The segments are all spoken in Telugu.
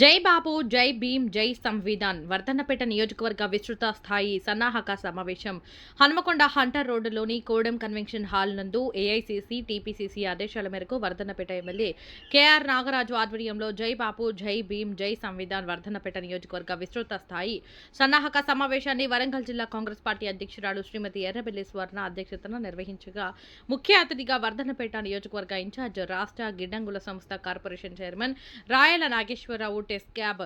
జై బాబు జై భీమ్ జై సంవిధాన్ వర్ధన్నపేట నియోజకవర్గ విస్తృత స్థాయి సన్నాహక సమావేశం హనుమకొండ హంటర్ రోడ్డులోని కోడెం కన్వెన్షన్ హాల్ నందు ఏఐసీసీ టీపీసీసీ ఆదేశాల మేరకు వర్ధన్నపేట ఎమ్మెల్యే కేఆర్ నాగరాజు ఆధ్వర్యంలో జై బాబు జై భీమ్ జై సంవిధాన్ వర్ధన్నపేట నియోజకవర్గ విస్తృత స్థాయి సన్నాహక సమావేశాన్ని వరంగల్ జిల్లా కాంగ్రెస్ పార్టీ అధ్యక్షురాలు శ్రీమతి ఎర్రబెల్లి స్వర్ణ అధ్యక్షతన నిర్వహించగా ముఖ్య అతిథిగా వర్ధన్నపేట నియోజకవర్గ ఇన్ఛార్జ్ రాష్ట్ర గిడ్డంగుల సంస్థ corporation chairman Rayala Nageswararao TESCAB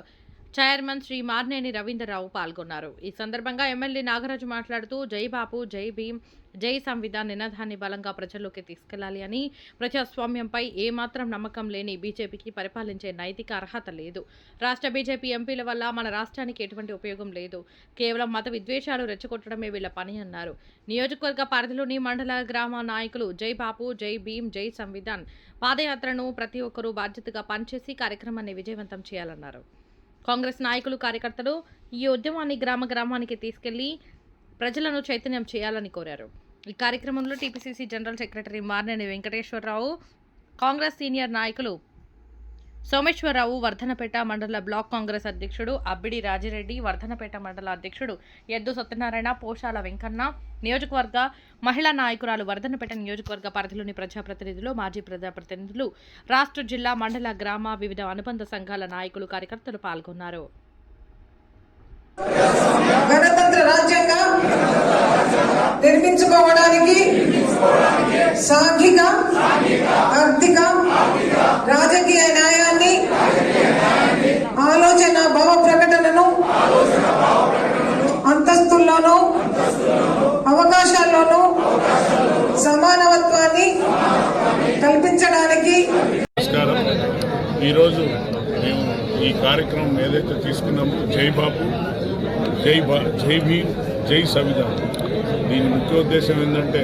chairman Shri Marneni Ravindrarao పాల్గొన్నారు. ఈ సందర్భంగా ఎమ్మెల్యే నాగరాజు మాట్లాడుతూ జై బాపు జై భీమ్ జై సంవిధాన్ నినాదాన్ని బలంగా ప్రజల్లోకి తీసుకెళ్లాలి అని, ప్రజాస్వామ్యంపై ఏమాత్రం నమ్మకం లేని బీజేపీకి పరిపాలించే నైతిక అర్హత లేదు. రాష్ట్ర బీజేపీ ఎంపీల వల్ల మన రాష్ట్రానికి ఎటువంటి ఉపయోగం లేదు. కేవలం మత విద్వేషాలు రెచ్చగొట్టడమే వీళ్ల పని అన్నారు. నియోజకవర్గ పరిధిలోని మండల గ్రామ నాయకులు జై బాపు జై భీమ్ జై సంవిధాన్ పాదయాత్రను ప్రతి ఒక్కరూ బాధ్యతగా పనిచేసి కార్యక్రమాన్ని విజయవంతం చేయాలన్నారు. కాంగ్రెస్ నాయకులు కార్యకర్తలు ఈ ఉద్యమాన్ని గ్రామానికి తీసుకెళ్లి ప్రజలను చైతన్యం చేయాలని కోరారు. ఈ కార్యక్రమంలో TPCC general secretary Marneni Venkateswararao, Congress senior నాయకులు సోమేశ్వరరావు, వర్ధన్నపేట మండల బ్లాక్ కాంగ్రెస్ అధ్యక్షుడు అబ్బిడి రాజిరెడ్డి, వర్ధన్నపేట మండల అధ్యక్షుడు ఎద్దు సత్యనారాయణ, పోషాల వెంకన్న, నియోజకవర్గ మహిళా నాయకురాలు, వర్ధన్నపేట నియోజకవర్గ పరిధిలోని ప్రజాప్రతినిధులు, మాజీ ప్రజాప్రతినిధులు, రాష్ట్ర జిల్లా మండల గ్రామ వివిధ అనుబంధ సంఘాల నాయకులు కార్యకర్తలు పాల్గొన్నారు. గణతంత్ర రాజ్యంగా నిర్మించుకోవడానికి సాంఘిక, ఆర్థిక, రాజకీయ న్యాయాన్ని, ఆలోచన భావ ప్రకటనను, అంతస్తుల్లోనూ అవకాశాల్లోనూ సమానత్వాన్ని కల్పించడానికి నమస్కారం. ఈరోజు మేము ఈ కార్యక్రమం ఏదైతే తీసుకున్నామో జై బాపు జై భీమ్ జై సంవిధాన్, దీని ముఖ్య ఉద్దేశం ఏంటంటే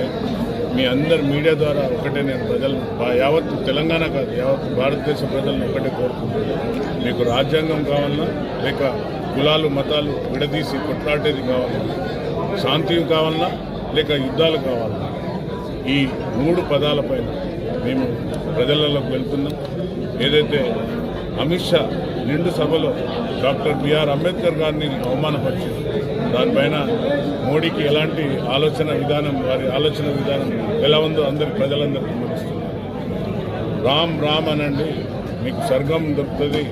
మీ అందరు మీడియా ద్వారా ఒకటే నేను ప్రజలు యావత్ తెలంగాణ కాదు యావత్ భారతదేశ ప్రజలను ఒకటే కోరుకుంటున్నాను. మీకు రాజ్యాంగం కావాలన్నా, లేక కులాలు మతాలు విడదీసి కొట్లాడేది కావాలన్నా, శాంతి కావాలన్నా, లేక యుద్ధాలు కావాలన్నా, ఈ 3 పదాలపైన మేము ప్రజలలోకి వెళ్తున్నాం. ఏదైతే అమిత్ షా నిండు సభలో డాక్టర్ బిఆర్ అంబేద్కర్ గారిని అవమానపరిచారు, దానిపైన మోడీకి ఎలాంటి వారి ఆలోచన విధానం ఎలా ఉందో ప్రజలందరూ గమనిస్తున్నారు. రామ్ అనండి, మీకు స్వర్గం దొరుకుతుంది.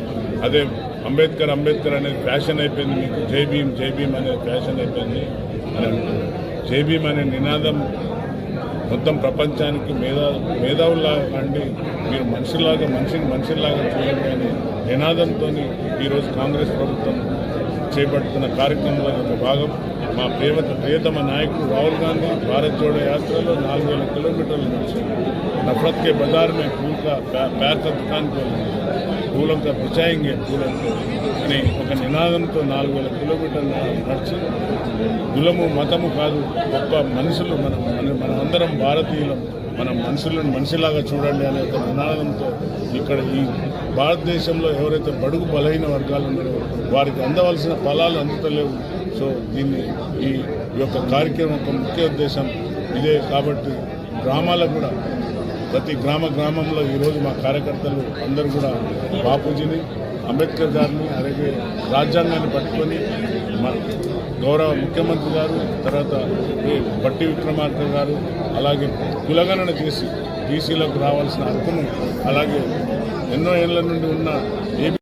అదే అంబేద్కర్ అనేది ఫ్యాషన్ అయిపోయింది, మీకు జై భీమ్ అనేది ఫ్యాషన్ అయిపోయింది అని అంటున్నారు. జై భీమ్ అనే నినాదం మొత్తం ప్రపంచానికి మేధావుల్లాగా అండి, మీరు మనిషిలాగా చూడండి అనే నినాదంతో ఈరోజు కాంగ్రెస్ ప్రభుత్వం చేపడుతున్న కార్యక్రమంలో ఒక భాగం. మా ప్రియతమ నాయకుడు రాహుల్ గాంధీ భారత్ జోడో యాత్రలో 4000 కిలోమీటర్లు నడిచారు. నఫరత్ కే బజార్ మే ఫూల్ కా ప్యార్ కా దుకాన్ ఫూలం కా బిచాయింగే ఫూలంతో అని ఒక నినాదంతో 4000 కిలోమీటర్లు నడిచి, కులము మతము కాదు, గొప్ప మనుషులు మనం అందరం భారతీయులం, మనం మనిషిలాగా చూడండి అనే ఒక నినాదంతో ఇక్కడ ఈ భారతదేశంలో ఎవరైతే బడుగు బలహీన వర్గాలు ఉన్నారో వారికి అందవలసిన ఫలాలు అందుతలేవు. సో ఈ యొక్క కార్యక్రమం యొక్క ముఖ్య ఉద్దేశం ఇదే. కాబట్టి గ్రామాలకు కూడా ప్రతి గ్రామంలో ఈరోజు మా కార్యకర్తలు అందరూ కూడా బాపూజీని, అంబేద్కర్ గారిని, అలాగే రాజ్యాంగాన్ని పట్టుకొని గౌరవ ముఖ్యమంత్రి గారు, తర్వాత బట్టి విక్రమార్క గారు, అలాగే కులగణన చేసి బీసీలకు రావాల్సిన హక్కును, అలాగే ఎన్నో ఏళ్ల నుండి ఉన్న